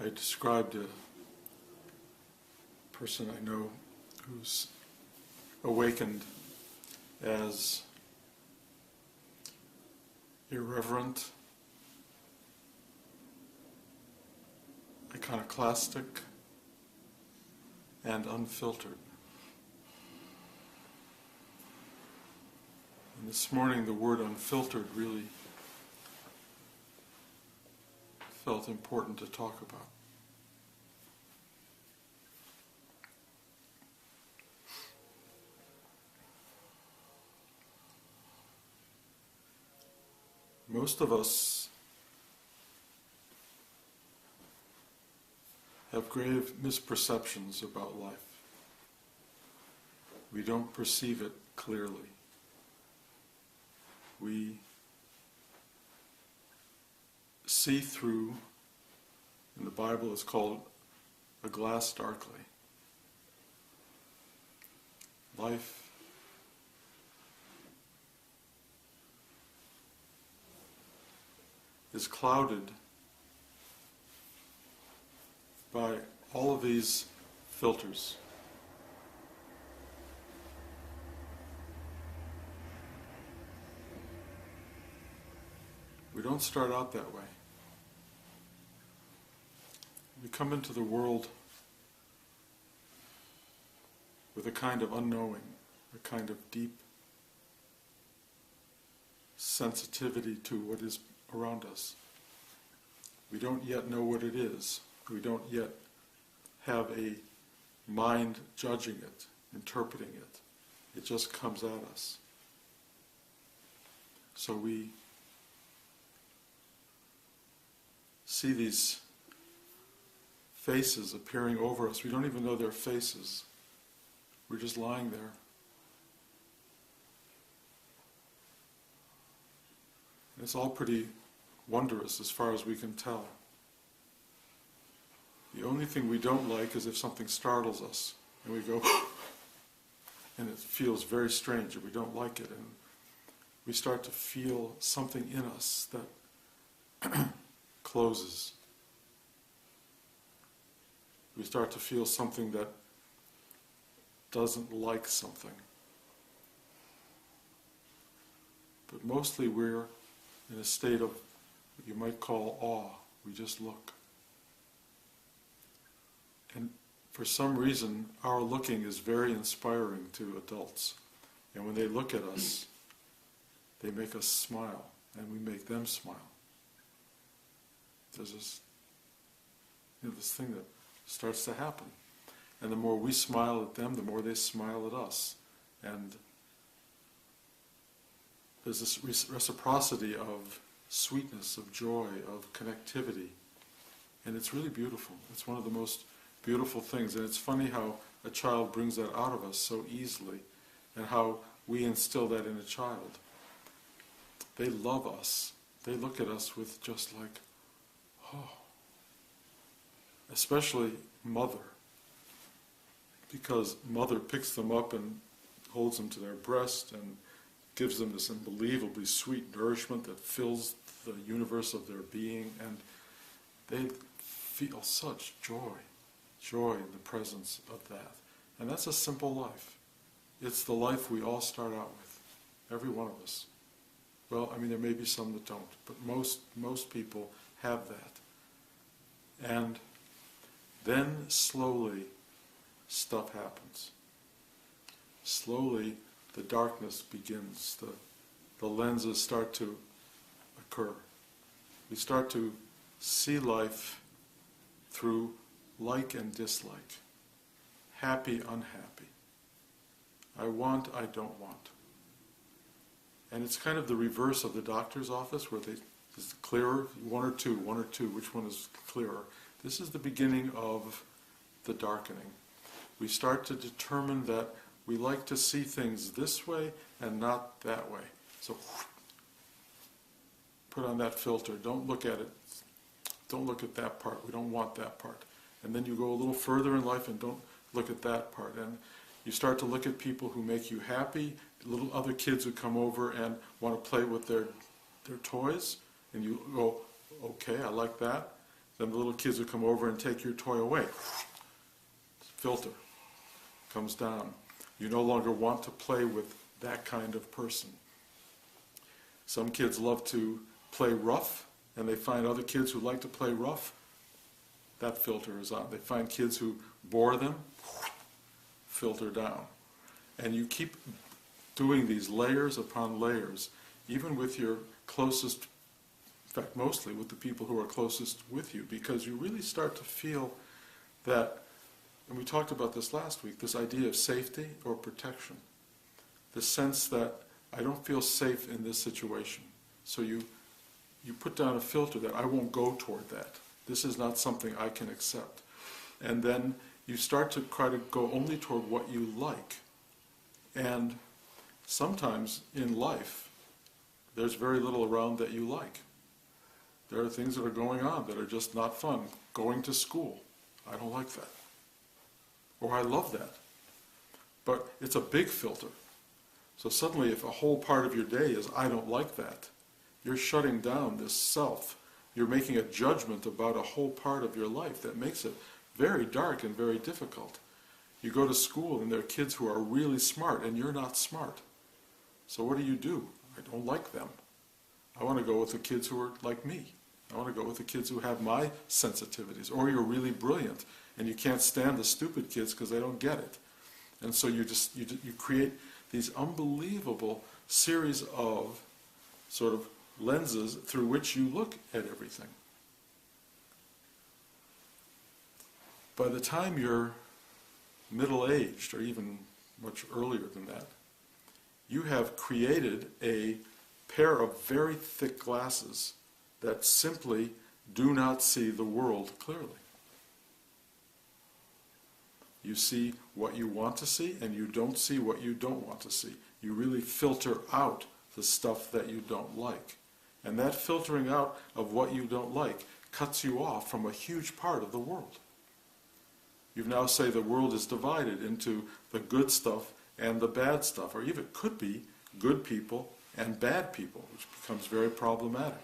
I described a person I know who's awakened as irreverent, iconoclastic, and unfiltered. And this morning the word unfiltered really felt important to talk about. Most of us have grave misperceptions about life. We don't perceive it clearly. We see through, in the Bible it's called a glass darkly. Life is clouded by all of these filters. We don't start out that way. We come into the world with a kind of unknowing, a kind of deep sensitivity to what is around us. We don't yet know what it is. We don't yet have a mind judging it, interpreting it. It just comes at us. So we see these faces appearing over us. We don't even know they're faces. We're just lying there. And it's all pretty wondrous as far as we can tell. The only thing we don't like is if something startles us and we go and it feels very strange and we don't like it, and we start to feel something in us that closes. We start to feel something that doesn't like something. But mostly we're in a state of what you might call awe. We just look. And for some reason, our looking is very inspiring to adults. And when they look at us, they make us smile, and we make them smile. There's this thing that starts to happen. And the more we smile at them, the more they smile at us. And there's this reciprocity of sweetness, of joy, of connectivity. And it's really beautiful. It's one of the most beautiful things. And it's funny how a child brings that out of us so easily, and how we instill that in a child. They love us. They look at us with just like, oh. Especially mother. Because mother picks them up and holds them to their breast and gives them this unbelievably sweet nourishment that fills the universe of their being, and they feel such joy in the presence of that. And that's a simple life. It's the life we all start out with, every one of us. Well, I mean, there may be some that don't, but most people have that. And then slowly stuff happens. Slowly the darkness begins, the lenses start to occur. We start to see life through like and dislike, happy, unhappy. I want, I don't want. And it's kind of the reverse of the doctor's office, where it's clearer, one or two, which one is clearer. This is the beginning of the darkening. We start to determine that we like to see things this way and not that way. So put on that filter. Don't look at it. Don't look at that part. We don't want that part. And then you go a little further in life and don't look at that part. And you start to look at people who make you happy, little other kids who come over and want to play with their toys, and you go, okay, I like that. Then the little kids will come over and take your toy away. Filter comes down. You no longer want to play with that kind of person. Some kids love to play rough, and they find other kids who like to play rough. That filter is on. They find kids who bore them, filter down. And you keep doing these layers upon layers, even with your closest, in fact mostly with the people who are closest with you, because you really start to feel that, and we talked about this last week, this idea of safety or protection. The sense that I don't feel safe in this situation. So you put down a filter that I won't go toward that. This is not something I can accept. And then you start to try to go only toward what you like. And sometimes in life, there's very little around that you like. There are things that are going on that are just not fun. Going to school, I don't like that. Or I love that. But it's a big filter. So suddenly if a whole part of your day is I don't like that, you're shutting down this self. You're making a judgment about a whole part of your life that makes it very dark and very difficult. You go to school and there are kids who are really smart and you're not smart. So what do? I don't like them. I want to go with the kids who are like me. I want to go with the kids who have my sensitivities. Or you're really brilliant and you can't stand the stupid kids because they don't get it. And so you create these unbelievable series of sort of lenses through which you look at everything. By the time you're middle-aged, or even much earlier than that, you have created a pair of very thick glasses that simply do not see the world clearly. You see what you want to see, and you don't see what you don't want to see. You really filter out the stuff that you don't like. And that filtering out of what you don't like cuts you off from a huge part of the world. You now say the world is divided into the good stuff and the bad stuff, or even it could be good people and bad people, which becomes very problematic.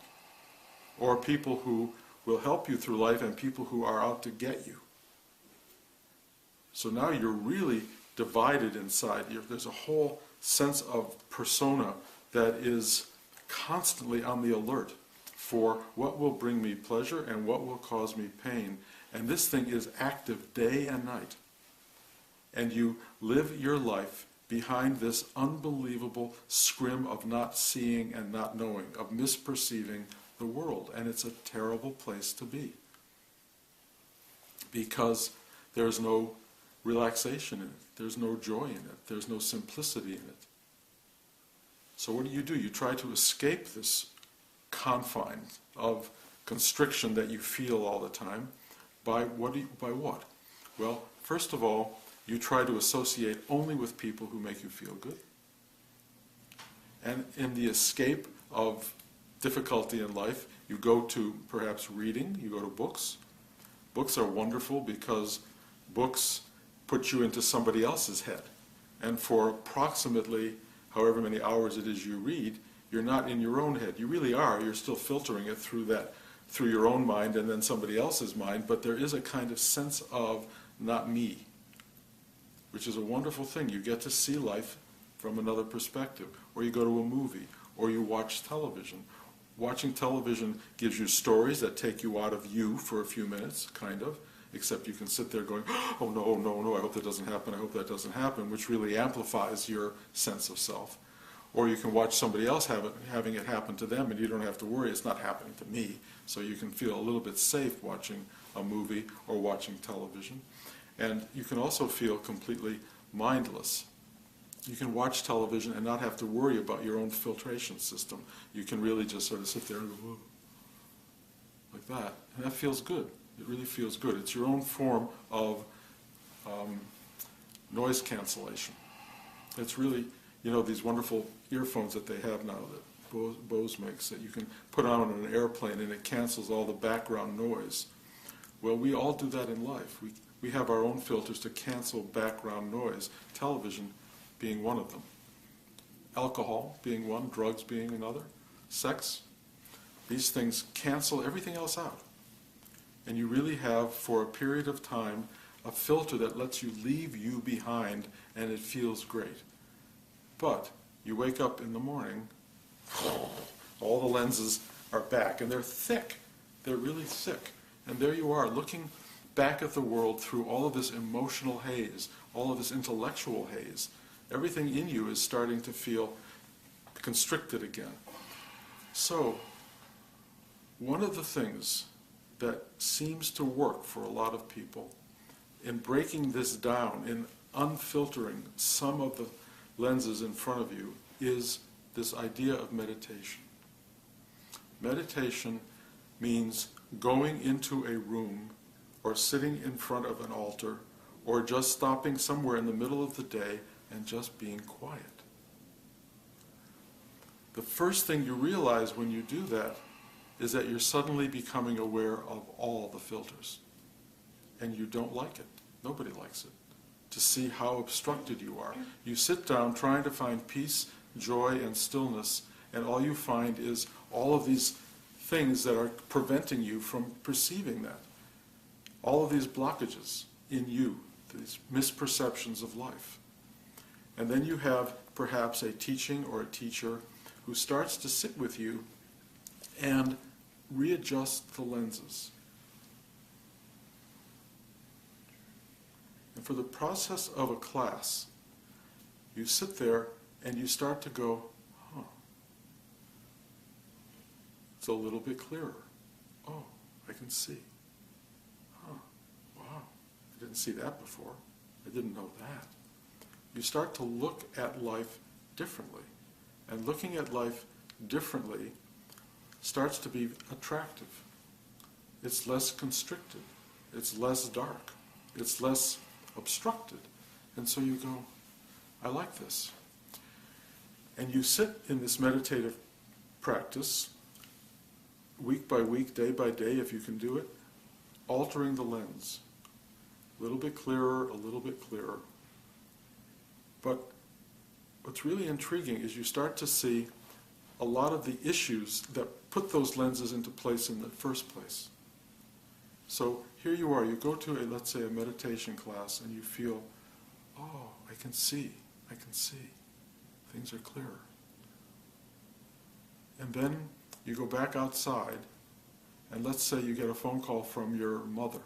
Or people who will help you through life and people who are out to get you. So now you're really divided inside. There's a whole sense of persona that is constantly on the alert for what will bring me pleasure and what will cause me pain. And this thing is active day and night. And you live your life behind this unbelievable scrim of not seeing and not knowing, of misperceiving the world. And it's a terrible place to be. Because there's no relaxation in it. There's no joy in it. There's no simplicity in it. So what do? You try to escape this confine of constriction that you feel all the time by what? Well, first of all, you try to associate only with people who make you feel good. And in the escape of difficulty in life, you go to perhaps reading, you go to books. Books are wonderful because books put you into somebody else's head. And for approximately however many hours it is you read, you're not in your own head. You really are. You're still filtering it through your own mind and then somebody else's mind, but there is a kind of sense of not me, which is a wonderful thing. You get to see life from another perspective. Or you go to a movie, or you watch television. Watching television gives you stories that take you out of you for a few minutes, kind of, except you can sit there going, oh no, oh no, no, I hope that doesn't happen, I hope that doesn't happen, which really amplifies your sense of self. Or you can watch somebody else having it happen to them, and you don't have to worry, it's not happening to me. So you can feel a little bit safe watching a movie or watching television. And you can also feel completely mindless. You can watch television and not have to worry about your own filtration system. You can really just sort of sit there and go, whoa, like that. And that feels good. It really feels good. It's your own form of noise cancellation. It's really, these wonderful earphones that they have now that Bose makes that you can put on an airplane and it cancels all the background noise. Well, we all do that in life. We have our own filters to cancel background noise, television being one of them. Alcohol being one, drugs being another, sex. These things cancel everything else out. And you really have, for a period of time, a filter that lets you leave you behind, and it feels great. But you wake up in the morning, all the lenses are back, and they're thick. They're really thick. And there you are, looking back at the world through all of this emotional haze, all of this intellectual haze. Everything in you is starting to feel constricted again. So, one of the things that seems to work for a lot of people in breaking this down, in unfiltering some of the lenses in front of you, is this idea of meditation. Meditation means going into a room or sitting in front of an altar or just stopping somewhere in the middle of the day and just being quiet. The first thing you realize when you do that is that you're suddenly becoming aware of all the filters. And you don't like it. Nobody likes it. To see how obstructed you are. You sit down trying to find peace, joy, and stillness, and all you find is all of these things that are preventing you from perceiving that. All of these blockages in you, these misperceptions of life. And then you have perhaps a teaching or a teacher who starts to sit with you and readjust the lenses. And for the process of a class, you sit there and you start to go, it's a little bit clearer. Oh, I can see. Wow, I didn't see that before. I didn't know that. You start to look at life differently. And looking at life differently starts to be attractive. It's less constricted. It's less dark. It's less obstructed. And so you go, I like this. And you sit in this meditative practice, week by week, day by day, if you can do it, altering the lens. A little bit clearer, a little bit clearer. But what's really intriguing is you start to see a lot of the issues that put those lenses into place in the first place. So here you are, you go to let's say a meditation class, and you feel, oh, I can see, things are clearer. And then you go back outside, and let's say you get a phone call from your mother.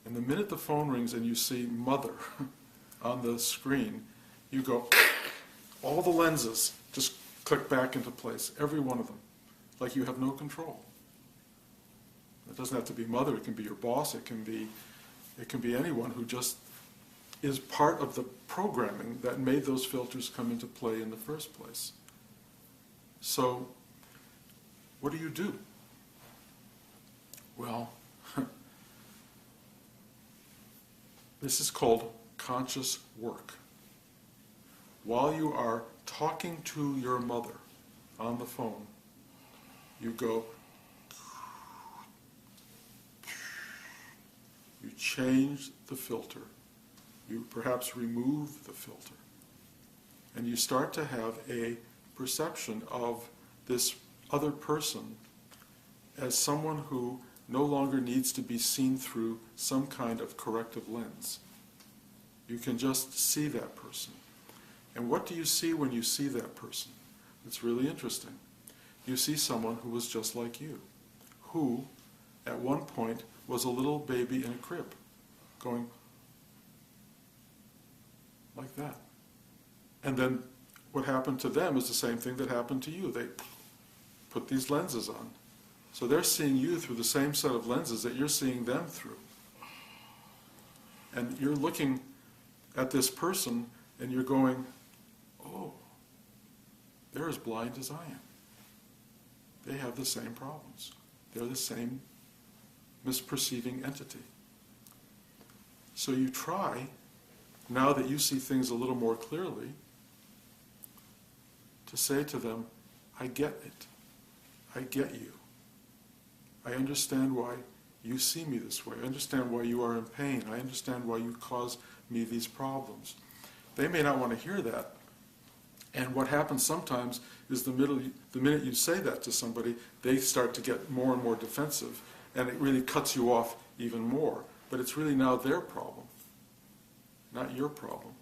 And the minute the phone rings and you see mother on the screen, you go, all the lenses just click back into place, every one of them, like you have no control. It doesn't have to be mother, it can be your boss, it can be anyone who just is part of the programming that made those filters come into play in the first place. So, what do? Well, this is called conscious work. While you are talking to your mother on the phone, you go, you change the filter, you perhaps remove the filter, and you start to have a perception of this other person as someone who no longer needs to be seen through some kind of corrective lens. You can just see that person. And what do you see when you see that person? It's really interesting. You see someone who was just like you, who at one point was a little baby in a crib, going like that. And then what happened to them is the same thing that happened to you. They put these lenses on. So they're seeing you through the same set of lenses that you're seeing them through. And you're looking at this person and you're going, oh, they're as blind as I am. They have the same problems. They're the same misperceiving entity. So you try, now that you see things a little more clearly, to say to them, I get it. I get you. I understand why you see me this way. I understand why you are in pain. I understand why you cause me these problems. They may not want to hear that. And what happens sometimes is the minute you say that to somebody, they start to get more and more defensive. and it really cuts you off even more. But it's really now their problem, not your problem,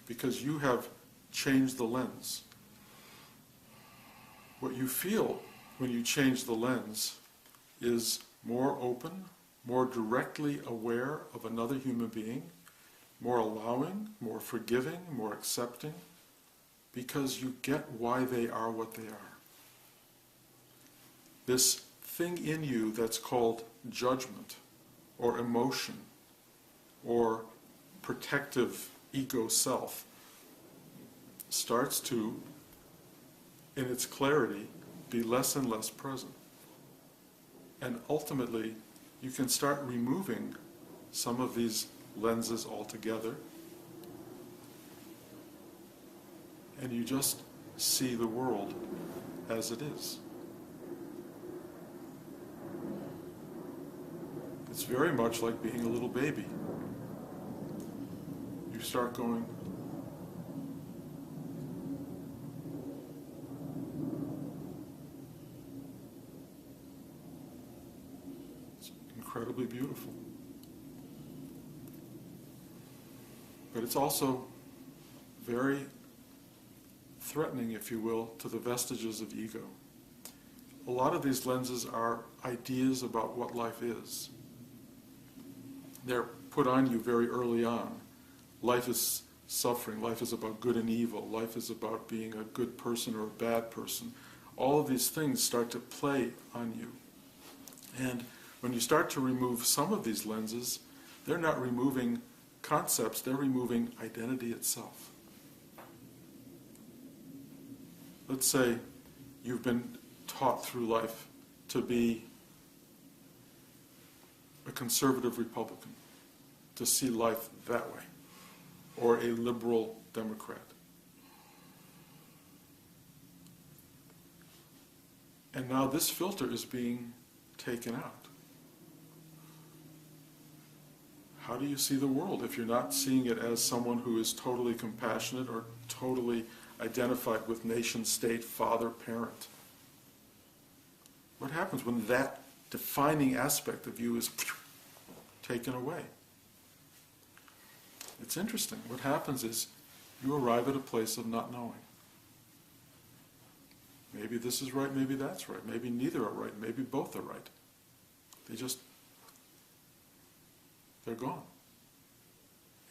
because you have changed the lens. What you feel when you change the lens is more open, more directly aware of another human being, more allowing, more forgiving, more accepting, because you get why they are what they are. This thing in you that's called judgment, or emotion, or protective ego self, starts to, in its clarity, be less and less present. And ultimately, you can start removing some of these lenses altogether, and you just see the world as it is. It's very much like being a little baby. You start going, it's incredibly beautiful. But it's also very threatening, if you will, to the vestiges of ego. A lot of these lenses are ideas about what life is. They're put on you very early on. Life is suffering, life is about good and evil, life is about being a good person or a bad person. All of these things start to play on you. And when you start to remove some of these lenses, they're not removing concepts, they're removing identity itself. Let's say you've been taught through life to be a conservative Republican, to see life that way, or a liberal Democrat. And now this filter is being taken out. How do you see the world if you're not seeing it as someone who is totally compassionate or totally identified with nation, state, father, parent? What happens when that defining aspect of you is taken away? It's interesting. What happens is you arrive at a place of not knowing. Maybe this is right, maybe that's right, maybe neither are right, maybe both are right. They're gone.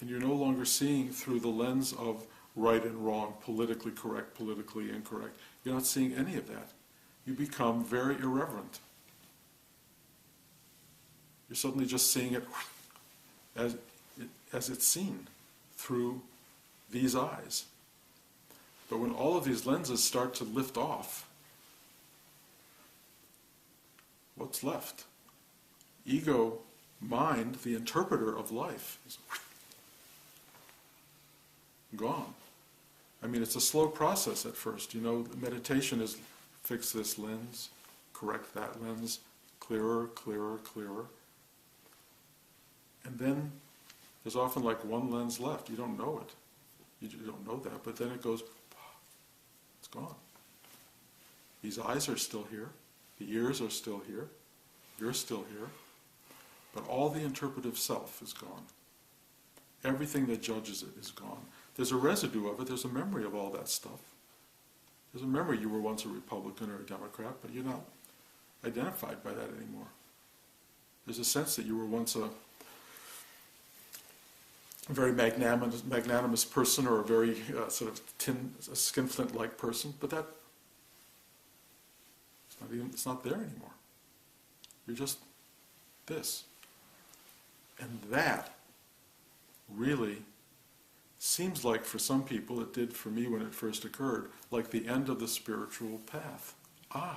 And you're no longer seeing through the lens of right and wrong, politically correct, politically incorrect. You're not seeing any of that. You become very irreverent. You're suddenly just seeing it as it's seen through these eyes. But when all of these lenses start to lift off, what's left? Ego, mind, the interpreter of life, is gone. I mean, it's a slow process at first. Meditation is fix this lens, correct that lens, clearer, clearer, clearer. And then there's often like one lens left. You don't know it. You don't know that, but then it goes, it's gone. These eyes are still here. The ears are still here. You're still here. But all the interpretive self is gone. Everything that judges it is gone. There's a residue of it. There's a memory of all that stuff. There's a memory you were once a Republican or a Democrat, but you're not identified by that anymore. There's a sense that you were once a very magnanimous person, or a very sort of skinflint-like person, but that it's not there anymore. You're just this. And that really seems like, for some people, it did for me when it first occurred, like the end of the spiritual path. I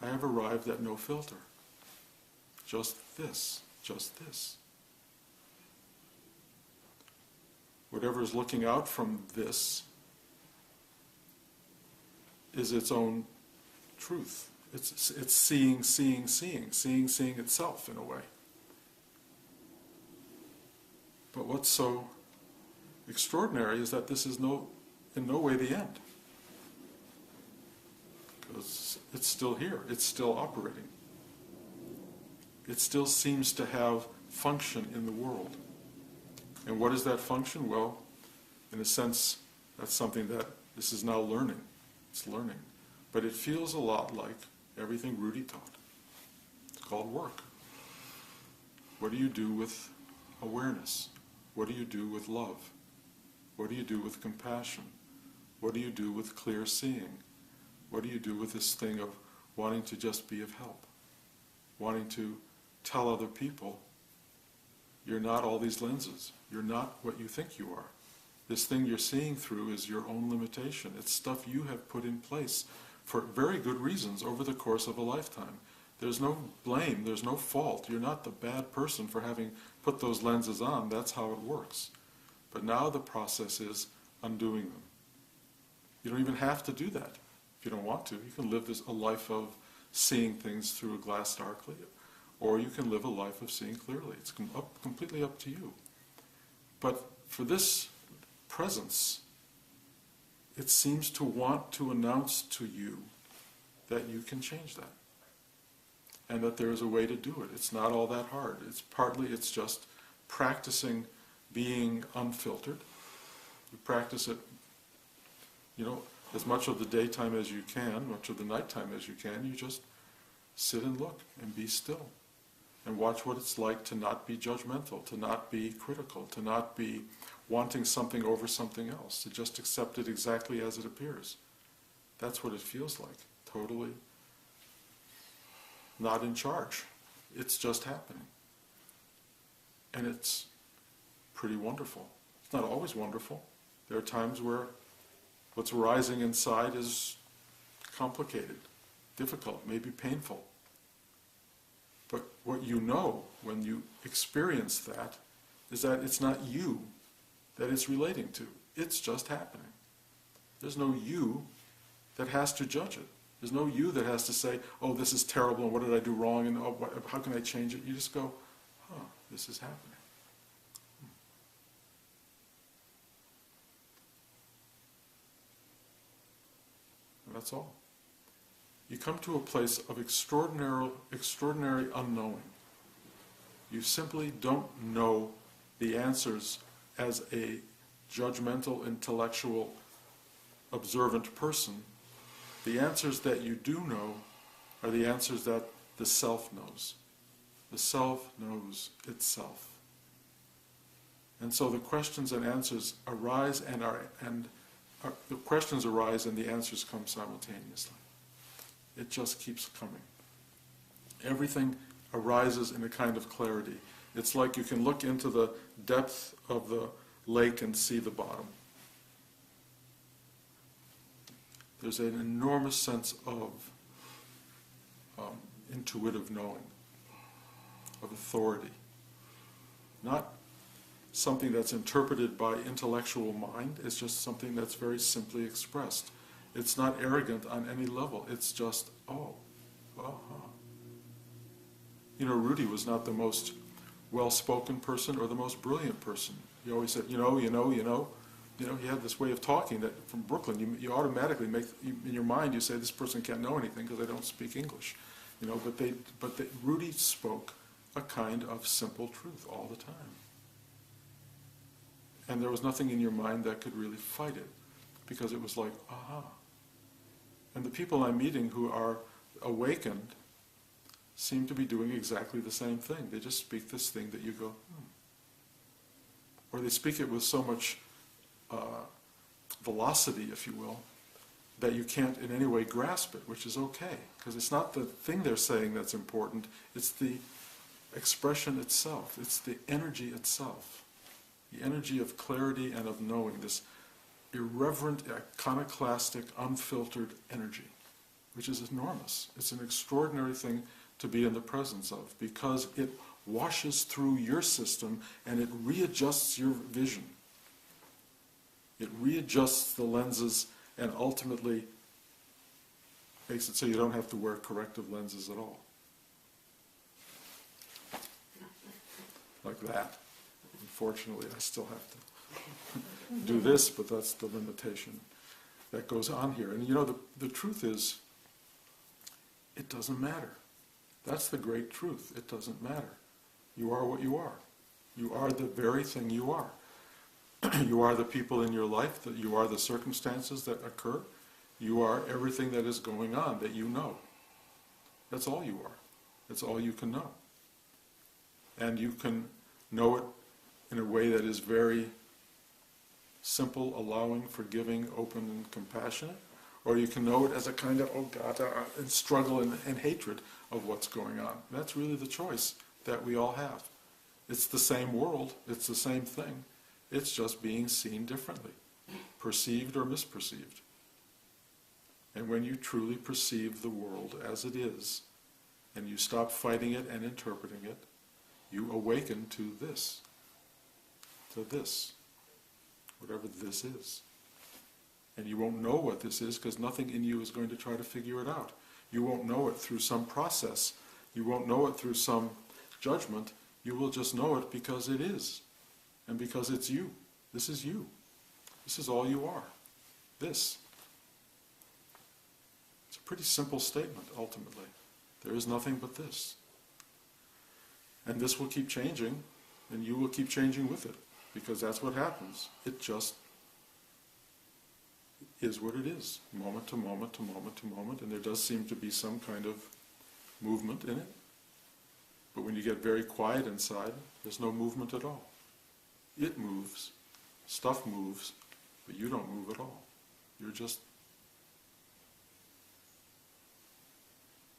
have arrived at no filter. Just this, just this. Whatever is looking out from this is its own truth. It's seeing itself in a way. But what's so extraordinary is that this is in no way the end. Because it's still here, it's still operating. it still seems to have function in the world. And what is that function? Well, in a sense, that's something that this is now learning. It's learning. But it feels a lot like everything Rudy taught. It's called work. What do you do with awareness? What do you do with love? What do you do with compassion? What do you do with clear seeing? What do you do with this thing of wanting to just be of help? Wanting to tell other people, you're not all these lenses. You're not what you think you are. This thing you're seeing through is your own limitation. It's stuff you have put in place for very good reasons over the course of a lifetime. There's no blame, there's no fault. You're not the bad person for having put those lenses on. That's how it works. But now the process is undoing them. You don't even have to do that if you don't want to. You can live a life of seeing things through a glass darkly, or you can live a life of seeing clearly. It's completely up to you. But for this presence, it seems to want to announce to you that you can change that, and that there is a way to do it. It's not all that hard. It's just practicing being unfiltered. You practice it, as much of the daytime as you can, much of the nighttime as you can. You just sit and look and be still and watch what it's like to not be judgmental, to not be critical, to not be wanting something over something else, to just accept it exactly as it appears. That's what it feels like, totally not in charge. It's just happening. And it's pretty wonderful. It's not always wonderful. There are times where what's arising inside is complicated, difficult, maybe painful. But what you know when you experience that is that it's not you that it's relating to. It's just happening. There's no you that has to judge it. There's no you that has to say, oh, this is terrible, and what did I do wrong, and how can I change it? You just go, this is happening. And that's all. You come to a place of extraordinary unknowing. You simply don't know the answers as a judgmental, intellectual, observant person. The answers that you do know are the answers that the self knows. The self knows itself. And so the questions and answers arise the questions arise and the answers come simultaneously. It just keeps coming. Everything arises in a kind of clarity. It's like you can look into the depth of the lake and see the bottom. There's an enormous sense of intuitive knowing, of authority. Not something that's interpreted by intellectual mind, it's just something that's very simply expressed. It's not arrogant on any level, it's just, Rudy was not the most well-spoken person or the most brilliant person. He always said, he had this way of talking that from Brooklyn, you automatically make, in your mind you say, this person can't know anything because they don't speak English. But Rudy spoke a kind of simple truth all the time. And there was nothing in your mind that could really fight it, because it was like, aha. And the people I'm meeting who are awakened seem to be doing exactly the same thing. They just speak this thing that you go, Or they speak it with so much velocity, if you will, that you can't in any way grasp it, which is okay, because it's not the thing they're saying that's important, it's the expression itself, it's the energy itself, the energy of clarity and of knowing, this irreverent, iconoclastic, unfiltered energy, which is enormous. It's an extraordinary thing to be in the presence of, because it washes through your system and it readjusts your vision. It readjusts the lenses and ultimately makes it so you don't have to wear corrective lenses at all. Like that. Unfortunately, I still have to do this, but that's the limitation that goes on here. And the truth is, it doesn't matter. That's the great truth. It doesn't matter. You are what you are. You are the very thing you are. You are the people in your life, that you are the circumstances that occur. You are everything that is going on that you know. That's all you are. That's all you can know. And you can know it in a way that is very simple, allowing, forgiving, open, and compassionate. Or you can know it as a kind of, oh God, and struggle and hatred of what's going on. That's really the choice that we all have. It's the same world, it's the same thing. It's just being seen differently, perceived or misperceived. And when you truly perceive the world as it is, and you stop fighting it and interpreting it, you awaken to this, whatever this is. And you won't know what this is because nothing in you is going to try to figure it out. You won't know it through some process. You won't know it through some judgment. You will just know it because it is. And because it's you. This is you. This is all you are. This. It's a pretty simple statement, ultimately. There is nothing but this. And this will keep changing, and you will keep changing with it. Because that's what happens. It just is what it is, moment to moment to moment to moment, and there does seem to be some kind of movement in it. But when you get very quiet inside, there's no movement at all. It moves, stuff moves, but you don't move at all. You're just,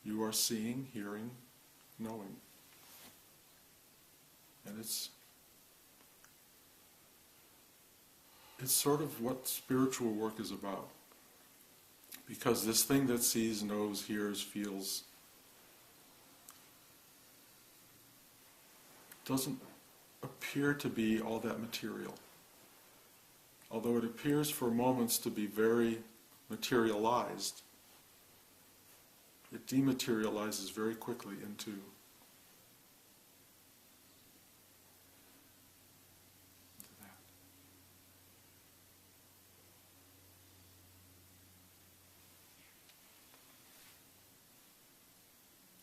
you are seeing, hearing, knowing. And it's sort of what spiritual work is about. Because this thing that sees, knows, hears, feels, doesn't appear to be all that material. Although it appears for moments to be very materialized, it dematerializes very quickly into that.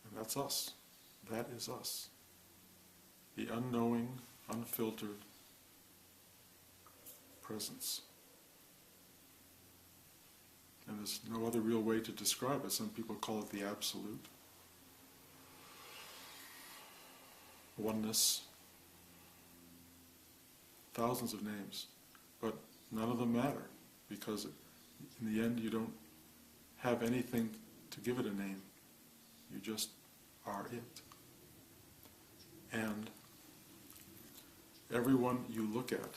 And that's us. That is us. The unknowing, unfiltered presence. And there's no other real way to describe it. Some people call it the absolute. Oneness. Thousands of names. But none of them matter, because in the end you don't have anything to give it a name. You just are it. And everyone you look at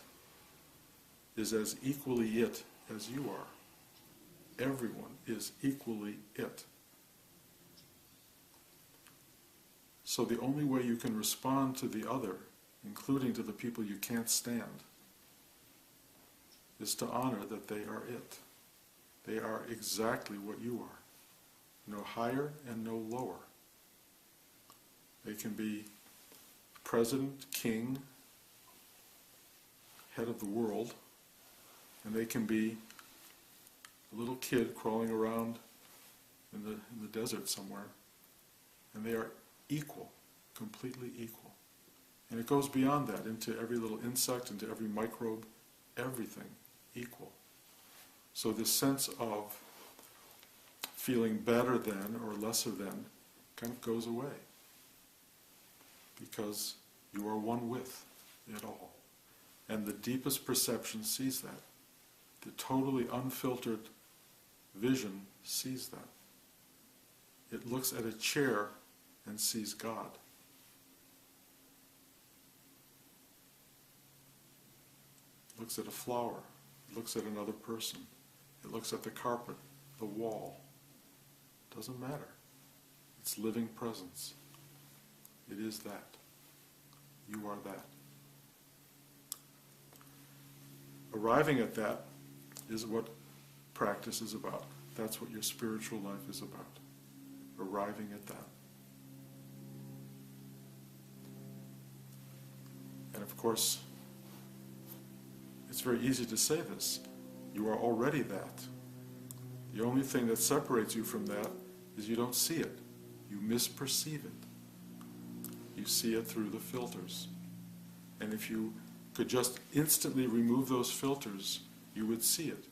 is as equally it as you are. Everyone is equally it. So the only way you can respond to the other, including to the people you can't stand, is to honor that they are it. They are exactly what you are. No higher and no lower. They can be president, king, head of the world, and they can be a little kid crawling around in the desert somewhere, and they are equal, completely equal. And it goes beyond that, into every little insect, into every microbe, everything equal. So this sense of feeling better than or lesser than kind of goes away, because you are one with it all. And the deepest perception sees that. The totally unfiltered vision sees that. It looks at a chair and sees God. It looks at a flower. It looks at another person. It looks at the carpet, the wall. It doesn't matter. It's living presence. It is that. You are that. Arriving at that is what practice is about. That's what your spiritual life is about. Arriving at that. And of course, it's very easy to say this. You are already that. The only thing that separates you from that is you don't see it. You misperceive it. You see it through the filters. And if you could just instantly remove those filters, you would see it.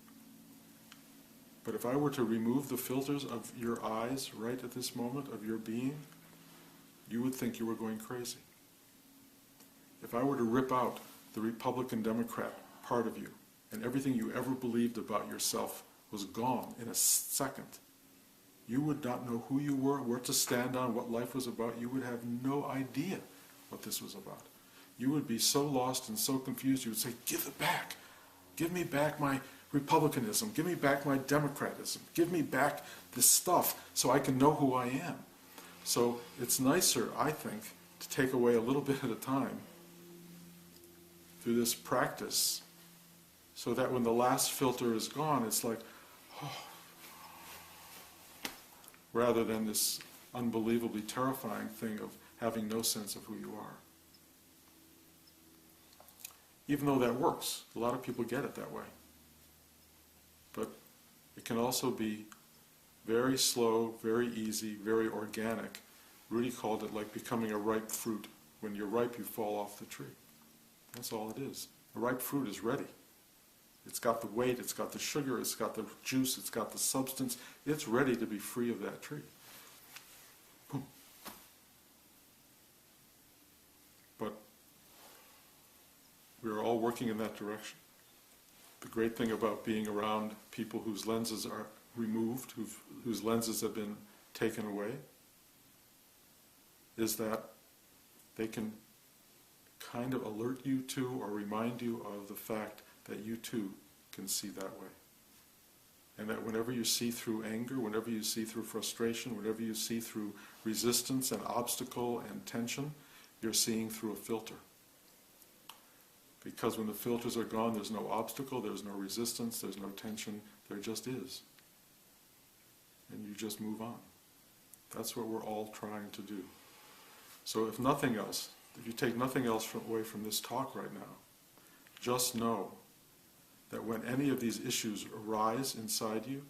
But if I were to remove the filters of your eyes right at this moment of your being, you would think you were going crazy. If I were to rip out the Republican Democrat part of you, and everything you ever believed about yourself was gone in a second, you would not know who you were, where to stand on, what life was about. You would have no idea what this was about. You would be so lost and so confused, you would say, give it back. Give me back my Republicanism. Give me back my Democratism. Give me back this stuff so I can know who I am. So it's nicer, I think, to take away a little bit at a time through this practice, so that when the last filter is gone, it's like, oh, rather than this unbelievably terrifying thing of having no sense of who you are. Even though that works, a lot of people get it that way. But it can also be very slow, very easy, very organic. Rudy called it like becoming a ripe fruit. When you're ripe, you fall off the tree. That's all it is. A ripe fruit is ready. It's got the weight, it's got the sugar, it's got the juice, it's got the substance. It's ready to be free of that tree. Boom. But we're all working in that direction. The great thing about being around people whose lenses are removed, whose lenses have been taken away, is that they can kind of alert you to or remind you of the fact that you too can see that way. And that whenever you see through anger, whenever you see through frustration, whenever you see through resistance and obstacle and tension, you're seeing through a filter. Because when the filters are gone, there's no obstacle, there's no resistance, there's no tension, there just is. And you just move on. That's what we're all trying to do. So if nothing else, if you take nothing else away from this talk right now, just know that when any of these issues arise inside you,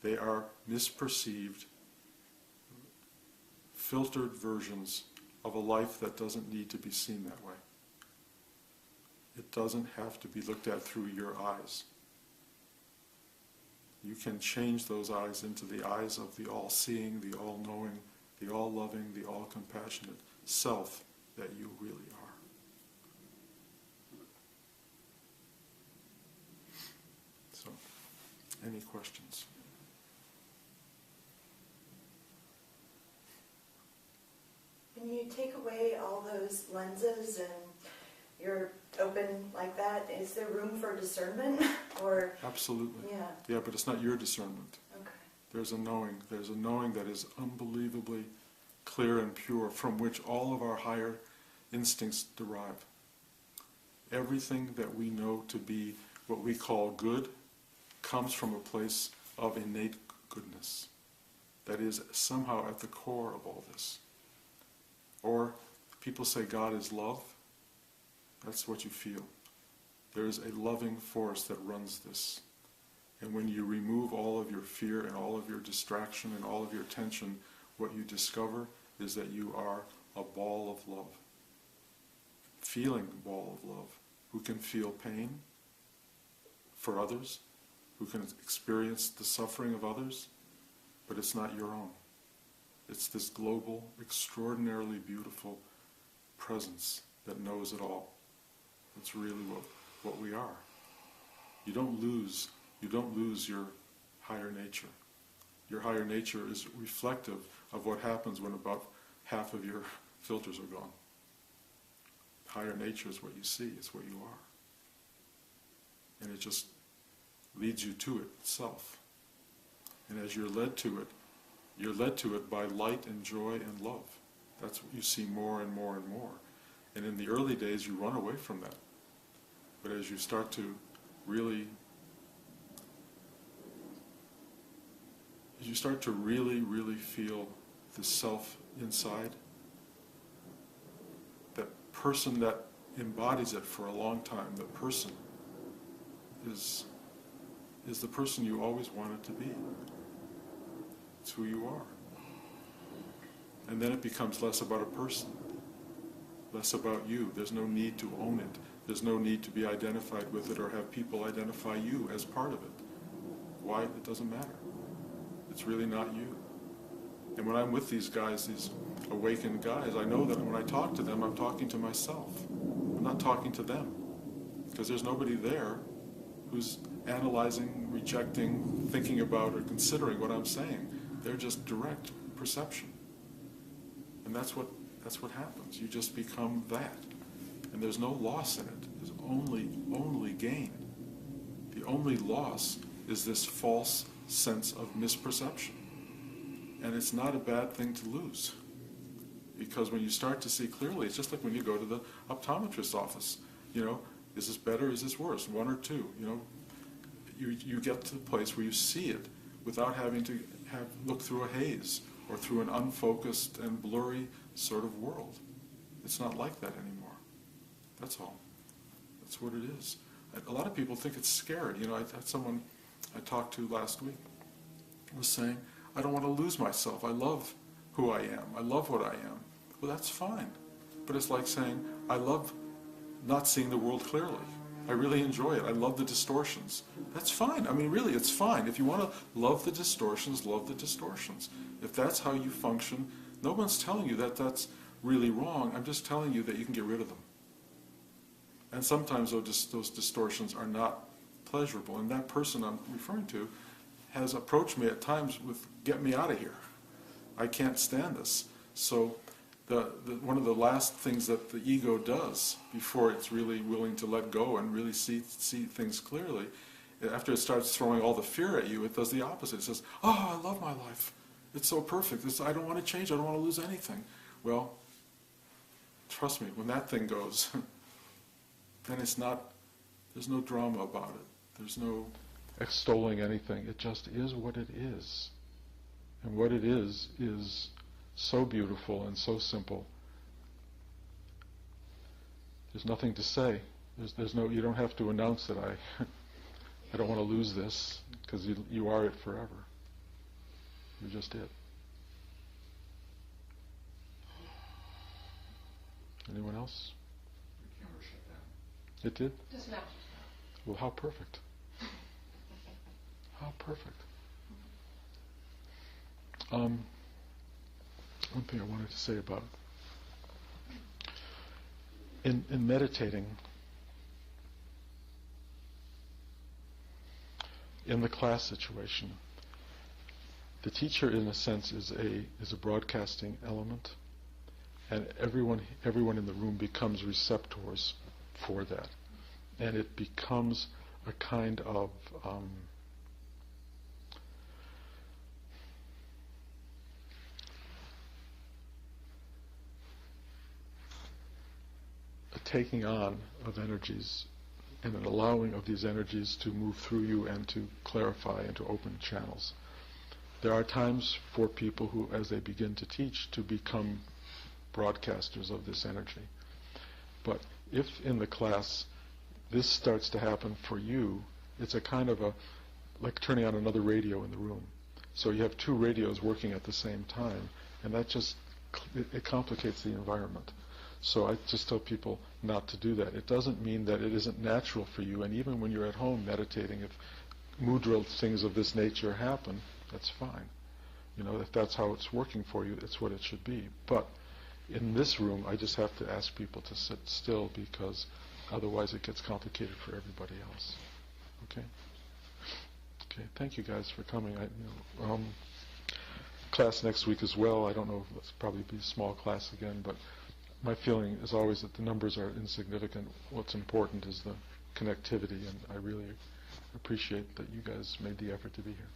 they are misperceived, filtered versions of a life that doesn't need to be seen that way. It doesn't have to be looked at through your eyes. You can change those eyes into the eyes of the all-seeing, the all-knowing, the all-loving, the all-compassionate self that you really are. So, any questions? When you take away all those lenses and you're open like that, is there room for discernment? Or Absolutely. Yeah. Yeah, but it's not your discernment. Okay. There's a knowing that is unbelievably clear and pure, from which all of our higher instincts derive. Everything that we know to be what we call good comes from a place of innate goodness that is somehow at the core of all this. Or people say God is love. That's what you feel. There is a loving force that runs this. And when you remove all of your fear and all of your distraction and all of your tension, what you discover is that you are a ball of love. Feeling ball of love, who can feel pain for others, who can experience the suffering of others, but it's not your own. It's this global, extraordinarily beautiful presence that knows it all. That's really what we are. You don't lose your higher nature. Your higher nature is reflective of what happens when about half of your filters are gone. Higher nature is what you see, it's what you are. And it just leads you to it itself. And as you're led to it by light and joy and love. That's what you see more and more and more. And in the early days you run away from that. But as you start to really feel the self inside, that person that embodies it for a long time, the person is the person you always wanted to be. It's who you are. And then it becomes less about a person, less about you. There's no need to own it. There's no need to be identified with it or have people identify you as part of it. Why? It doesn't matter. It's really not you. And when I'm with these guys, these awakened guys, I know that when I talk to them, I'm talking to myself. I'm not talking to them. Because there's nobody there who's analyzing, rejecting, thinking about, or considering what I'm saying. They're just direct perception. And that's what happens. You just become that. And there's no loss in it. There's only gain. The only loss is this false sense of misperception. And it's not a bad thing to lose. Because when you start to see clearly, it's just like when you go to the optometrist's office. You know, is this better, is this worse? One or two, you know. You get to the place where you see it without having to look through a haze or through an unfocused and blurry sort of world. It's not like that anymore. That's all. That's what it is. A lot of people think it's scary. You know, I had someone I talked to last week was saying, I don't want to lose myself. I love who I am. I love what I am. Well, that's fine. But it's like saying, I love not seeing the world clearly. I really enjoy it. I love the distortions. That's fine. I mean, really, it's fine. If you want to love the distortions, love the distortions. If that's how you function, no one's telling you that that's really wrong. I'm just telling you that you can get rid of them. And sometimes those distortions are not pleasurable. And that person I'm referring to has approached me at times with, get me out of here. I can't stand this. So one of the last things that the ego does before it's really willing to let go and really see things clearly, after it starts throwing all the fear at you, it does the opposite. It says, oh, I love my life. It's so perfect. I don't want to change. I don't want to lose anything. Well, trust me, when that thing goes, then there's no drama about it. There's no extolling anything. It just is what it is. And what it is so beautiful and so simple. There's nothing to say. You don't have to announce that I don't want to lose this, because you are it forever. You're just it. Anyone else? The camera shut down. It did? Just now. Well, how perfect. How perfect. One thing I wanted to say about in meditating, in the class situation, the teacher, in a sense, is a broadcasting element, and everyone in the room becomes receptors for that, and it becomes a kind of taking on of energies and an allowing of these energies to move through you and to clarify and to open channels. There are times for people who, as they begin to teach, to become broadcasters of this energy. But if in the class this starts to happen for you, it's a kind of like turning on another radio in the room. So you have two radios working at the same time, and that just, it complicates the environment. So I just tell people not to do that. It doesn't mean that it isn't natural for you, and even when you're at home meditating, if mudra things of this nature happen, that's fine. You know, if that's how it's working for you, it's what it should be. But in this room, I just have to ask people to sit still, because otherwise it gets complicated for everybody else. Okay? Okay, thank you guys for coming. Class next week as well. I don't know if it's probably be a small class again, but my feeling is always that the numbers are insignificant. What's important is the connectivity, and I really appreciate that you guys made the effort to be here.